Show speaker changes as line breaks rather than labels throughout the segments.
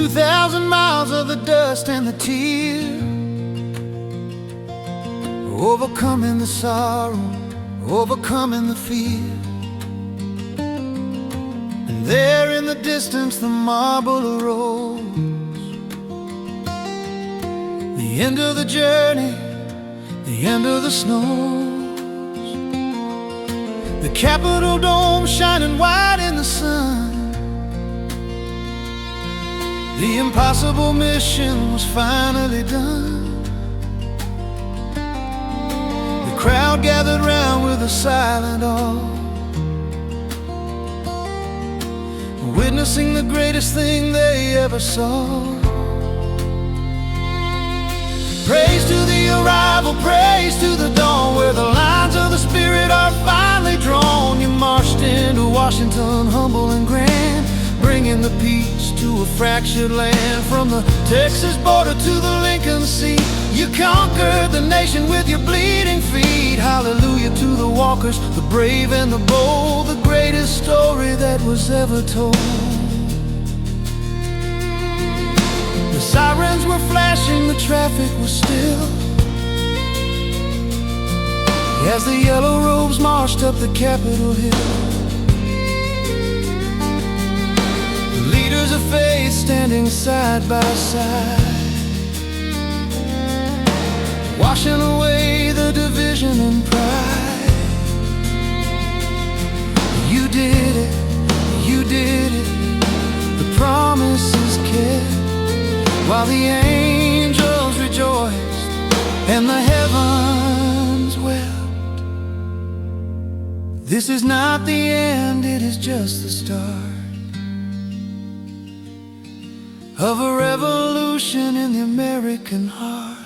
2,000 miles of the dust and the tear, overcoming the sorrow, overcoming the fear. And there in the distance the marble arose, the end of the journey, the end of the snows. The Capitol dome shining white in the sun. The impossible mission was finally done. The crowd gathered round with a silent awe, witnessing the greatest thing they ever saw. Praise to the arrival, praise to the dawn, where the lines of the Spirit are finally drawn. You marched into Washington humble and grand, bringing the peace to a fractured land. From the Texas border to the Lincoln Sea, you conquered the nation with your bleeding feet. Hallelujah to the walkers, the brave and the bold, the greatest story that was ever told. The sirens were flashing, the traffic was still, as the yellow robes marched up the Capitol Hill. The leaders of faith standing side by side, washing away the division and pride. You did it, you did it, the promise is kept, while the angels rejoiced and the heavens wept. This is not the end, it is just the start of a revolution in the American heart.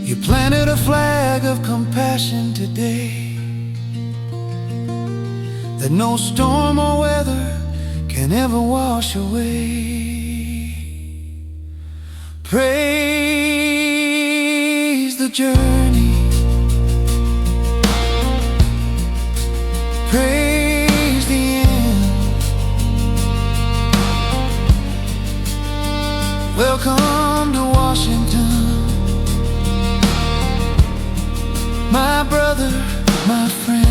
You planted a flag of compassion today, that no storm or weather can ever wash away. Praise the journey, praise the end. Welcome to Washington, my brother, my friend.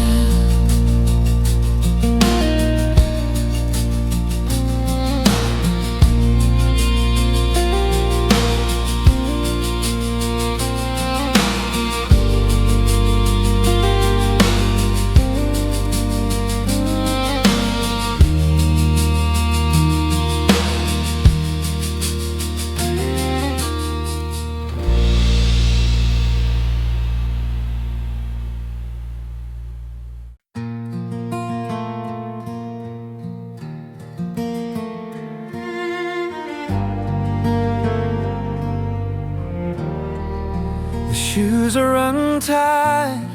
The shoes are untied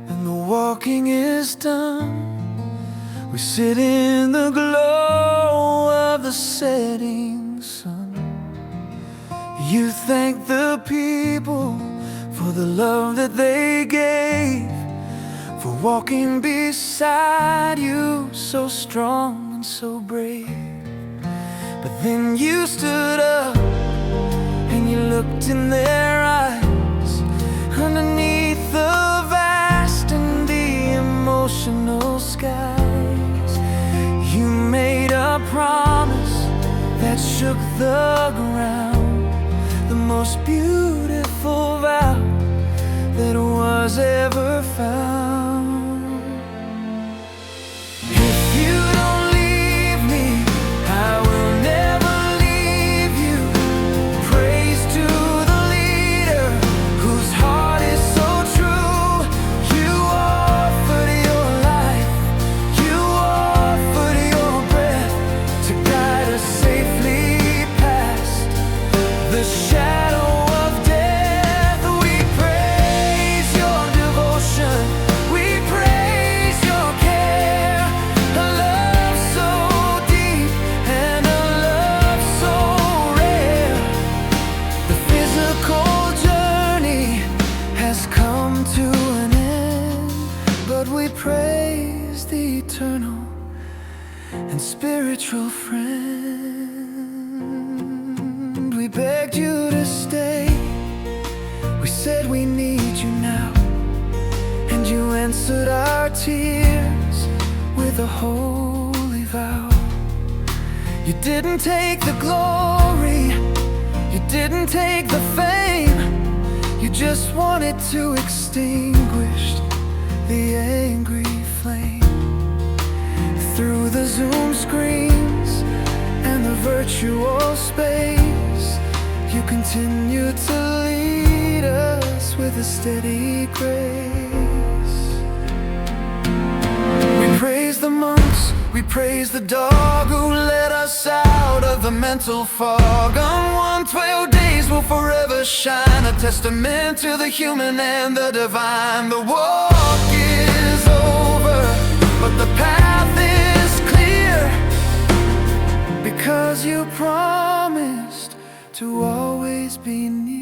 and the walking is done. We sit in the glow of the setting sun. You thank the people for the love that they gave, for walking beside you, so strong and so brave. But then you stood up and you looked in their eyes, underneath the vast and the emotional skies. You made a promise that shook the ground, the most beautiful vow that was ever found. If you don't leave me, I will never leave you. Praise to the leader whose heart is so true. You offered your life, you offered your breath to guide us safely past the shadow of death. We praise your devotion, we praise your care. A love so deep and a love so rare. The physical journey has come to an end, but we praise the eternal and spiritual friend. We begged you to stay. We said we need you now, and you answered our tears with a holy vow. You didn't take the glory, you didn't take the fame. You just wanted to extinguish the angry flame. Through the Zoom screens and the virtual space, you continue to lead us with a steady grace. We praise the monks, we praise the dog who led us out of the mental fog. On 112 days will forever shine, a testament to the human and the divine. The walk is over, but the path is clear, because you promised to always be near.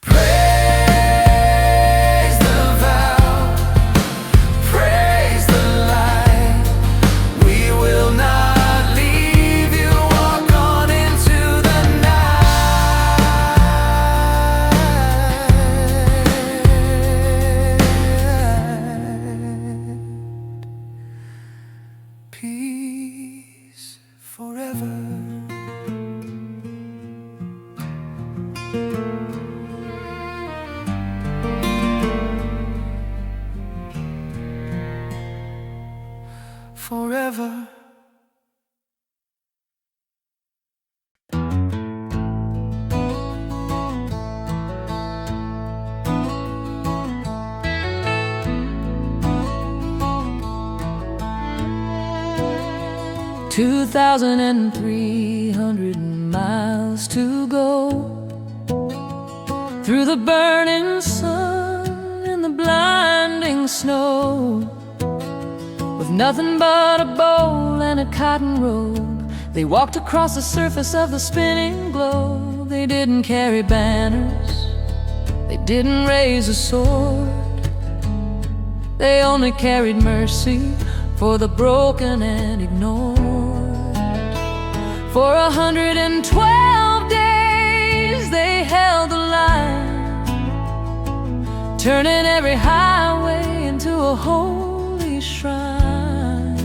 Praise the vow, praise the light. We will not leave you, walk on into the night. Peace forever. Forever.
2,300 miles to go, through the burning sun and the blinding snow, with nothing but a bowl and a cotton robe. They walked across the surface of the spinning globe. They didn't carry banners, they didn't raise a sword. They only carried mercy for the broken and ignored. For 112 days they held the line, turning every highway into a holy shrine.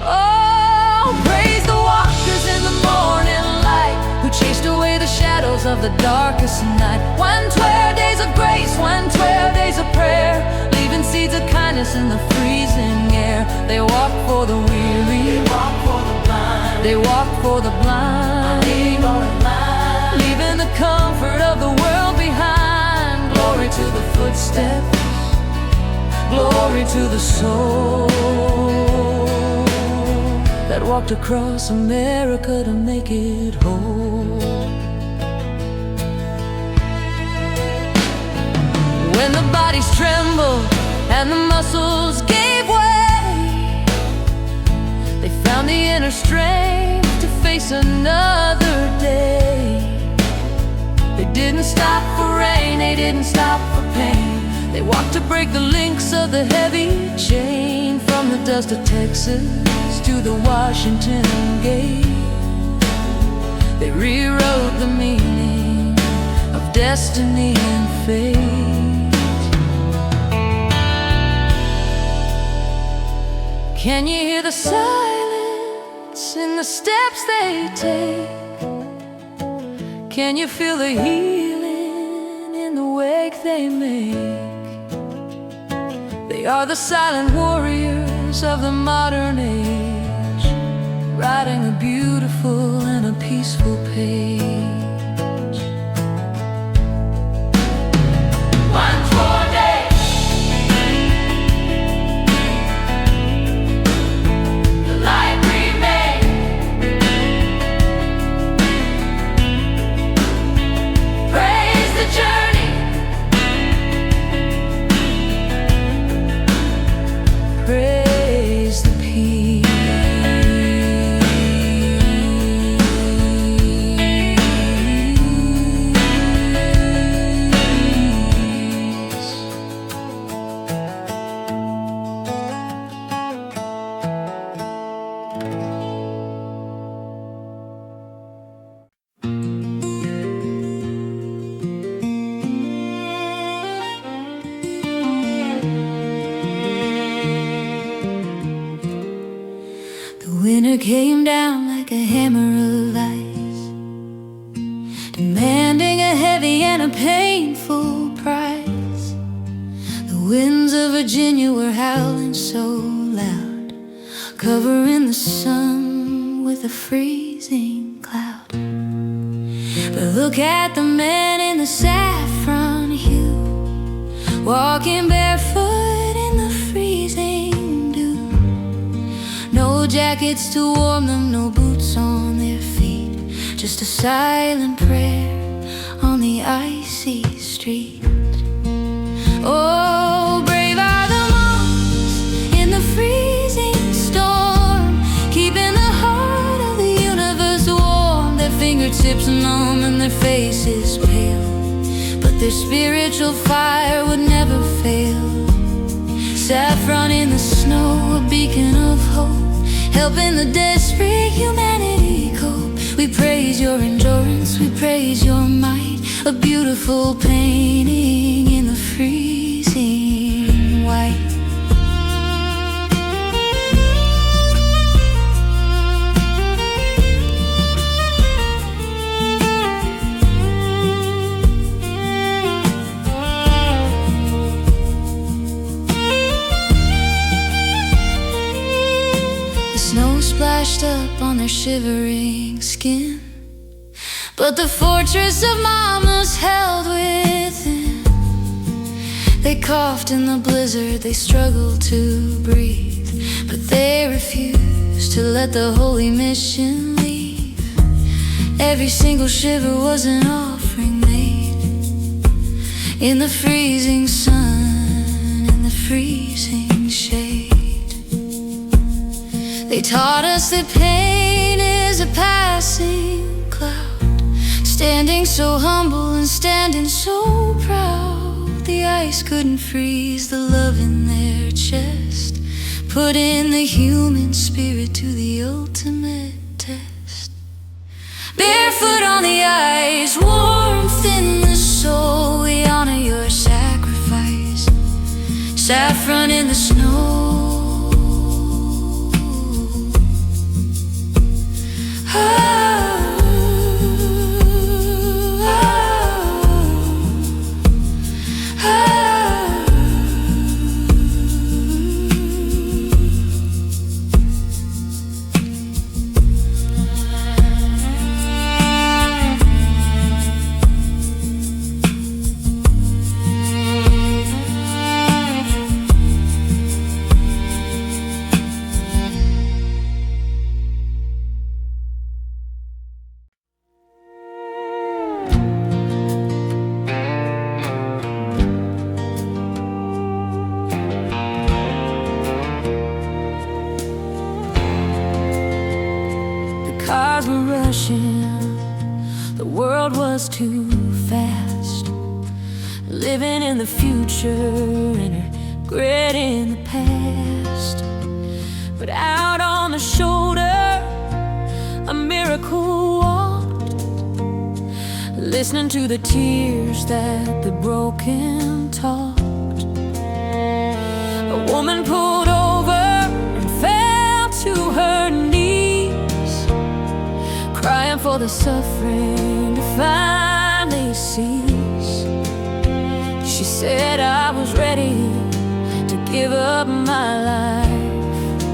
Oh, praise the walkers in the morning light, who chased away the shadows of the darkest night. 112 days of grace, 112 days of prayer, leaving seeds of kindness in the freezing air. They walk for the weary, they walk for the blind, they walk for the blind, leaving the comfort of the world behind. Glory to the footsteps, glory to the soul that walked across America to make it whole. When the bodies trembled and the muscles gave way, they found the inner strength to face another day. They didn't stop for rain, they didn't stop for pain. They walked to break the links of the heavy chain, from the dust of Texas to the Washington gate. They rewrote the meaning of destiny and fate. Can you hear the silence in the steps they take? Can you feel the healing in the wake they make? They are the silent warriors of the modern age, writing a beautiful and a peaceful page. Praise the peace. Fear came down like a hammer of ice, demanding a heavy and a painful price. The winds of Virginia were howling so loud, covering the sun with a freezing cloud. But look at the man in the saffron hue, walking barefoot in the freezing dew. No jackets to warm them, no boots on their feet, just a silent prayer on the icy street. Oh, brave are the monks in the freezing storm, keeping the heart of the universe warm. Their fingertips numb and their faces pale, but their spiritual fire would never fail. Saffron in the snow, a beacon of hope, helping the desperate humanity cope. We praise your endurance, we praise your might, a beautiful painting in the freezing white. Snow splashed up on their shivering skin, but the fortress of mamas held within. They coughed in the blizzard, they struggled to breathe, but they refused to let the holy mission leave. Every single shiver was an offering made in the freezing sun, in the freezing shade. They taught us that pain is a passing cloud, standing so humble and standing so proud. The ice couldn't freeze the love in their chest, putting the human spirit to the ultimate test. Barefoot on the ice, warmth in the soul, we honor your sacrifice. Saffron in the snow, cars were rushing, the world was too fast, living in the future and regretting the past. But out on the shoulder, a miracle walked, listening to the tears that the broken talked. A woman pulled over and fell to her knees, crying for the suffering to finally cease. She said, I was ready to give up my life,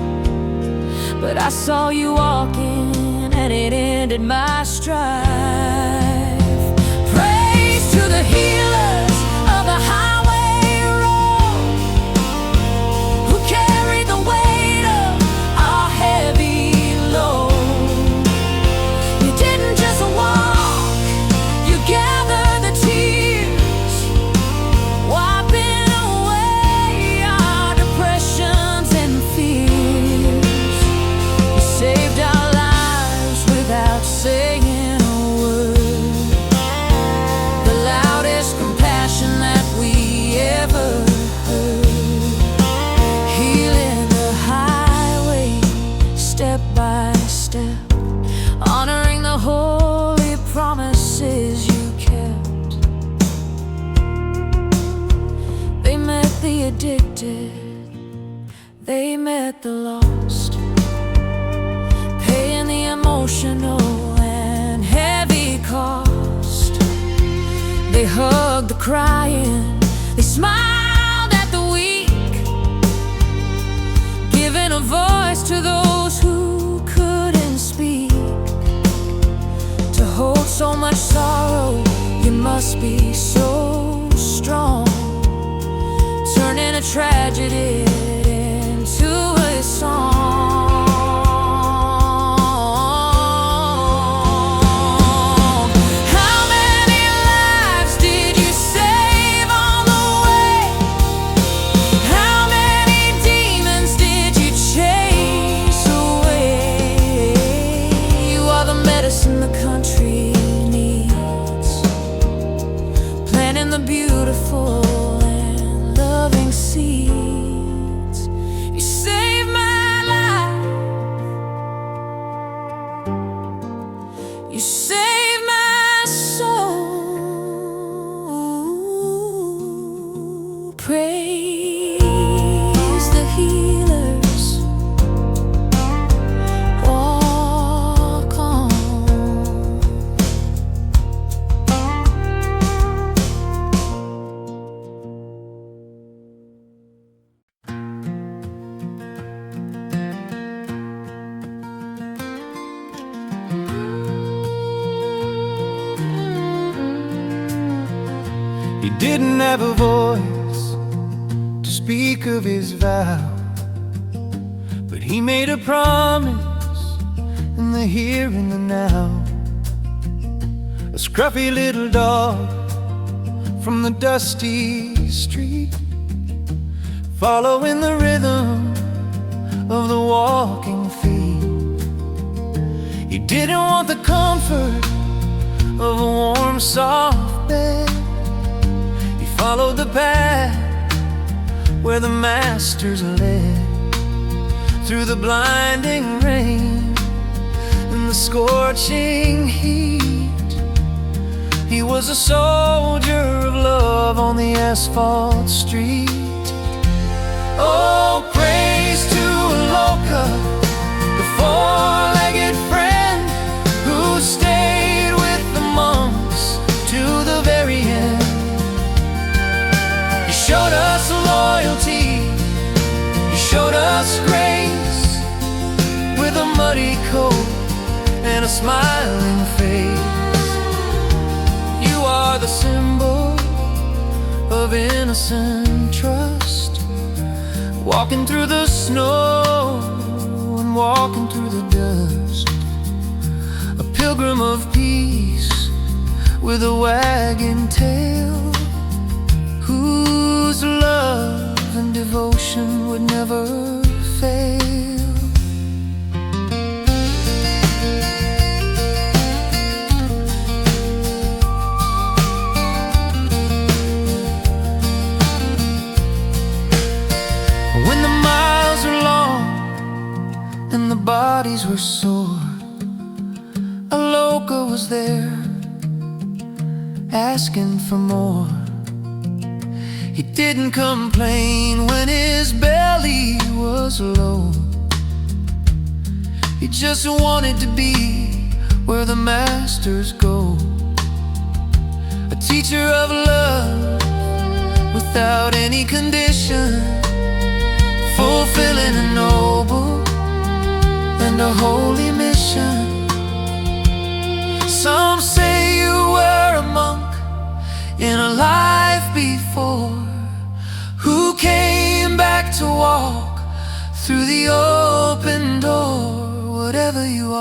but I saw you walking and it ended my strife. Praise to the healers of the highway road, who carried the weight of our heavy load. You didn't just walk, you gathered the tears, wiping away our depressions and fears. You saved our lives without saying a word, the loudest compassion that we ever heard, healing the highway step by step, honoring the holy promises you kept. They met the addicted, they met the lost, emotional and heavy cost. They hugged the crying, they smiled at the weak, giving a voice to those who couldn't speak. To hold so much sorrow, you must be so strong, turning a tragedy into a song. How many lives did you save on the way? How many demons did you chase away? You are the medicine the country needs, planting the beautiful and loving seeds. You saved my life, you saved my soul. Praise the healers, walk on.
He didn't have a voice to speak of his vow, but he made a promise in the here and the now. A scruffy little dog from the dusty street, following the rhythm of the walking feet. He didn't want the comfort of a warm, soft bed. He followed the path where the masters led, through the blinding rain and the scorching heat. He was a soldier of love on the asphalt street. Oh, praise to Aloka, the four-legged friend who stayed with the monks to the very end. He showed us loyalty, he showed us grace, with a muddy coat and a smiling face. You are the symbol of innocent trust, walking through the snow and walking through the dust. A pilgrim of peace with a wagging tail, whose love and devotion would never fail. When the miles are long and the bodies were sore, Aloka was there, asking for more. He didn't complain when his belly was low. He just wanted to be where the masters go, a teacher of love without any condition, fulfilling a noble and a holy mission. Some say you were a monk in a life before, who came back to walk through the open door. Whatever you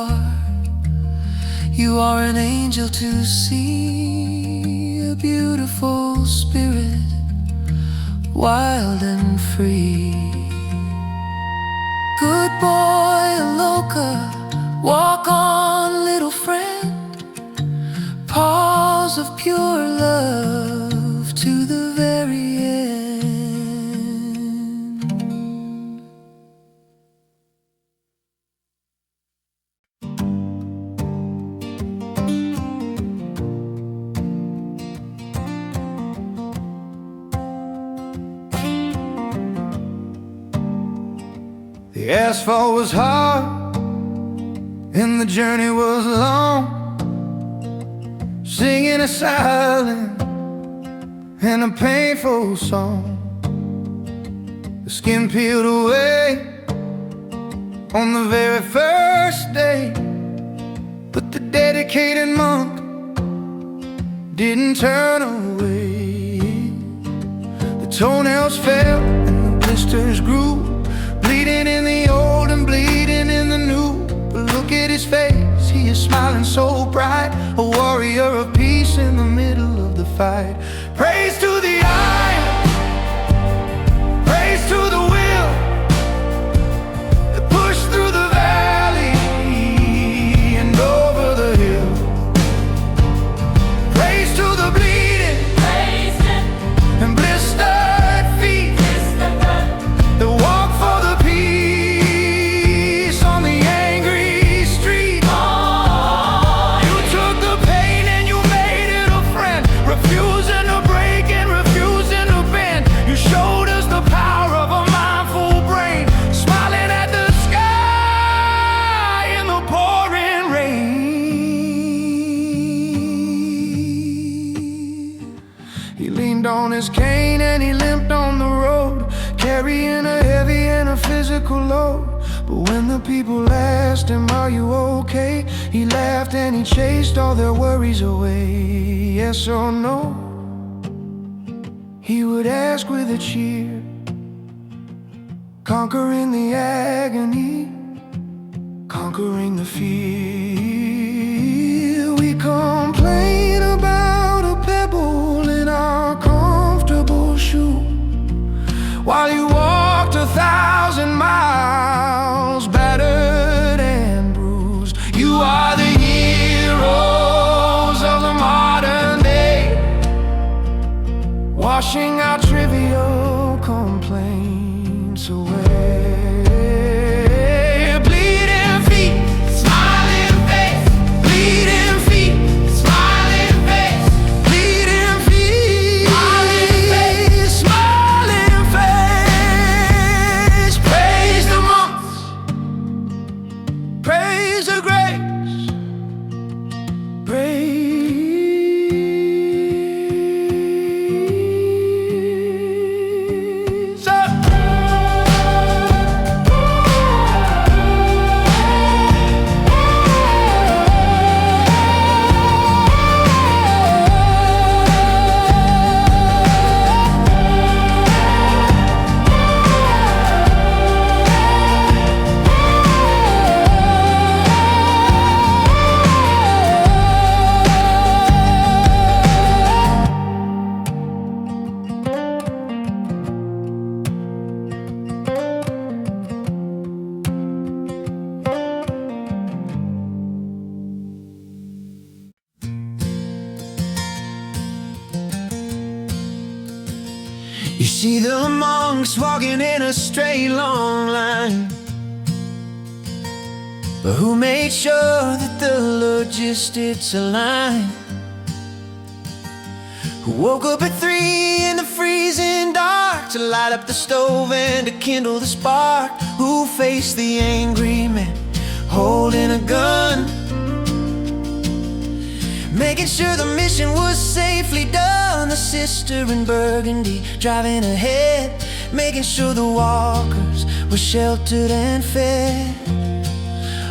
are an angel to see, a beautiful spirit, wild and free. Good boy Aloka, walk on, little friend, paws of pure love to the very end. The asphalt was hard and the journey was long, singing a silent and a painful song. The skin peeled away on the very first day, but the dedicated monk didn't turn away. The toenails fell and the blisters grew, bleeding in the old and bleeding in the new. But look at his face, he is smiling so bright, a warrior of peace in the middle of the fight. Praise to the iron, praise to the will that pushed through the valley and over the hill. Praise to the bleeding and blistered feet that walk for the peace on the angry street. You took the pain and you made it a friend, refusing to break and refusing to bend. You showed us the power of a mindful brain, smiling at the sky in the pouring rain. He leaned on his cane and he limped on the road, carrying a heavy and a physical load. But when the people asked him, "Are you okay?" he laughed and he chased all their worries away. Yes or no, he would ask with a cheer, conquering the agony, conquering the fear. We complain about a pebble in our comfortable shoe, while you walked 1,000 miles, battered and bruised. You are the heroes of the modern day, washing our trivial complaints away. Bleeding feet, smiling face, bleeding feet, smiling face, bleeding feet, smiling face. Praise the monks, praise the grace, praise You see the monks walking in a straight long line, but who made sure that the logistics align? Who woke up at 3 in the freezing dark to light up the stove and to kindle the spark? Who faced the angry man holding a gun, making sure the mission was safely done? The sister in Burgundy driving ahead, making sure the walkers were sheltered and fed.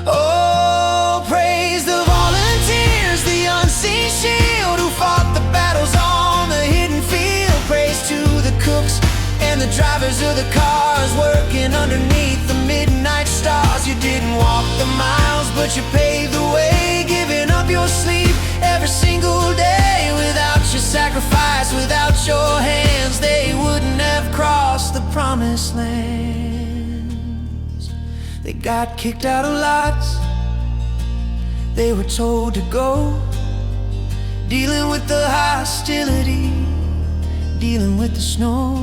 Oh, praise the volunteers, the unseen shield, who fought the battles on the hidden field. Praise to the cooks and the drivers of the cars, working underneath the midnight stars. You didn't walk the miles, but you paved the way, giving up your sleep every single day. Without your sacrifice, without your hands, they wouldn't have crossed the promised lands. They got kicked out of lots, they were told to go, dealing with the hostility, dealing with the snow.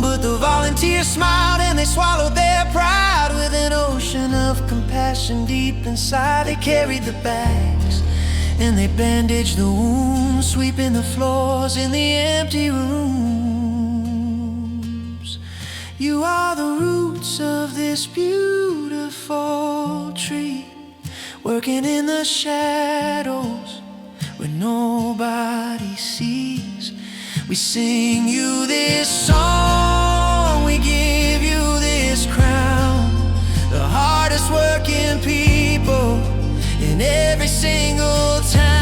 But the volunteers smiled and they swallowed their pride. With an ocean of compassion deep inside, they carried the bags and they bandaged the wounds, sweeping the floors in the empty rooms. You are the roots of this beautiful beautiful tree, working in the shadows where nobody sees. We sing you this song, we give you this crown, the hardest working people in every single town.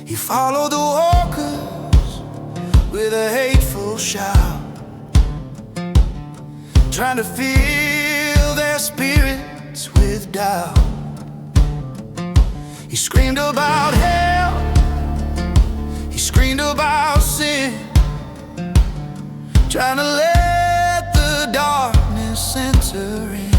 He followed the walkers with a hateful shout, trying to fill their spirits with doubt. He screamed about hell, he screamed about sin, trying to let the darkness enter in.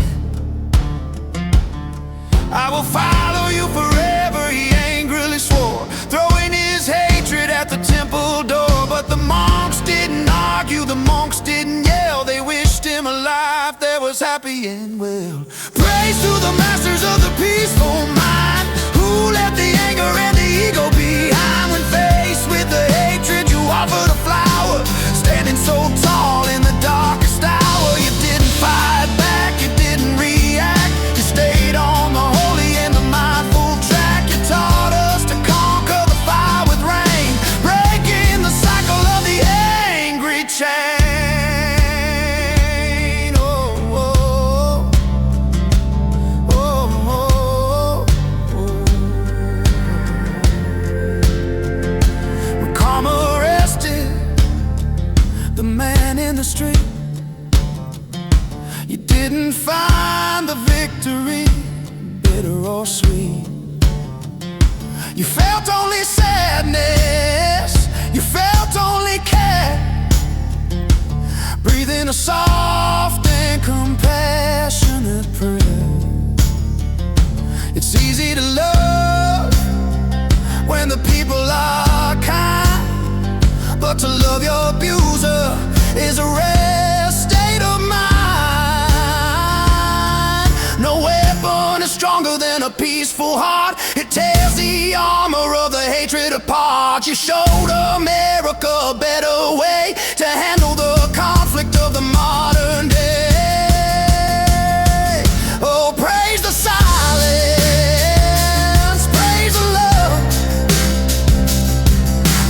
I will follow you forever, he angrily swore, throwing his hatred at the temple door. But the monks didn't argue, the monks didn't yell, they wished him a life that was happy and well. Praise to the masters of the peaceful mind, who left the anger and the ego behind. When faced with the hatred, you offered a flower, standing so tall in the darkest hour. You didn't fight back, you didn't react, you stayed on the holy and the mindful track. You taught us to conquer the fire with rain, breaking the cycle of the angry chain. Oh, oh, oh, oh, oh. When karma arrested the man in the street, you didn't find the victory bitter or sweet. You felt only sadness, you felt only care, breathing a soft and compassionate prayer. It's easy to love when the people are kind, but to love your abuser is a rare state of mind. No weapon is stronger than a peaceful heart, it tears the armor of the hatred apart. You showed America a better way to handle the conflict of the modern day. Oh, praise the silence, praise the love,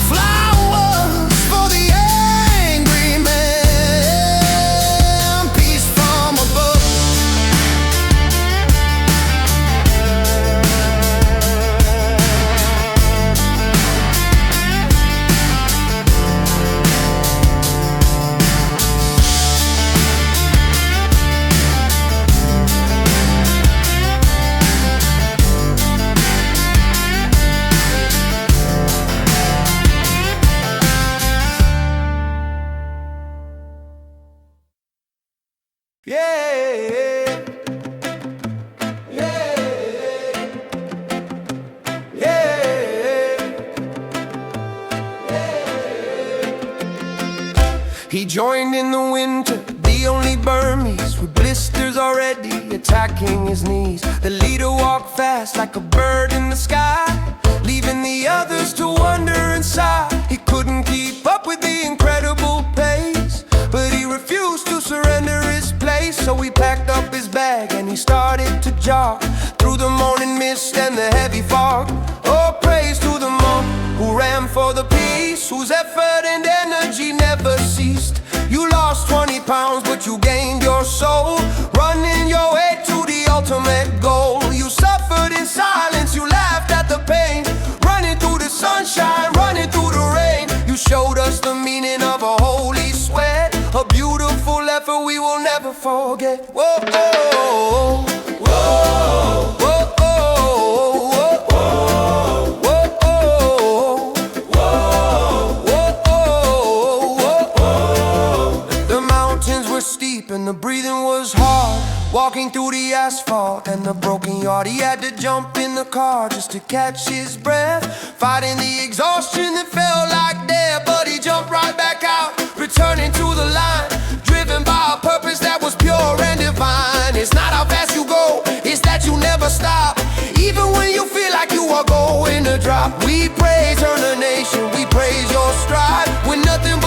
flowers for the angry man, peace from above. Yeah, yeah, yeah, yeah. He joined in the winter, the only Burmese with blisters already attacking his knees. The leader walked fast like a bird in the sky, leaving the others to wonder and sigh. He couldn't keep up with the incredible pace, but he refused to surrender his place. So he packed up his bag and he started to jog through the morning mist and the heavy fog. Oh, praise to the monk who ran for the peace, whose effort and energy never ceased. You lost 20 pounds, but you gained your soul, running your way to the ultimate goal. You suffered in silence, you laughed at the pain, running through the sunshine, running through the rain. You showed us
never forget. Whoa, whoa, whoa, whoa, whoa, whoa, whoa, whoa, whoa. The mountains were steep and the breathing was hard. Walking through the asphalt and the broken yard, he had to jump in the car just to catch his breath, fighting the exhaustion that felt like death. But he jumped right back out, returning to the line, driven by a purpose that was pure and divine. It's not how fast you go, it's that you never stop, even when you feel like you are going to drop. We praise Turner Nation, we praise your stride, when nothing but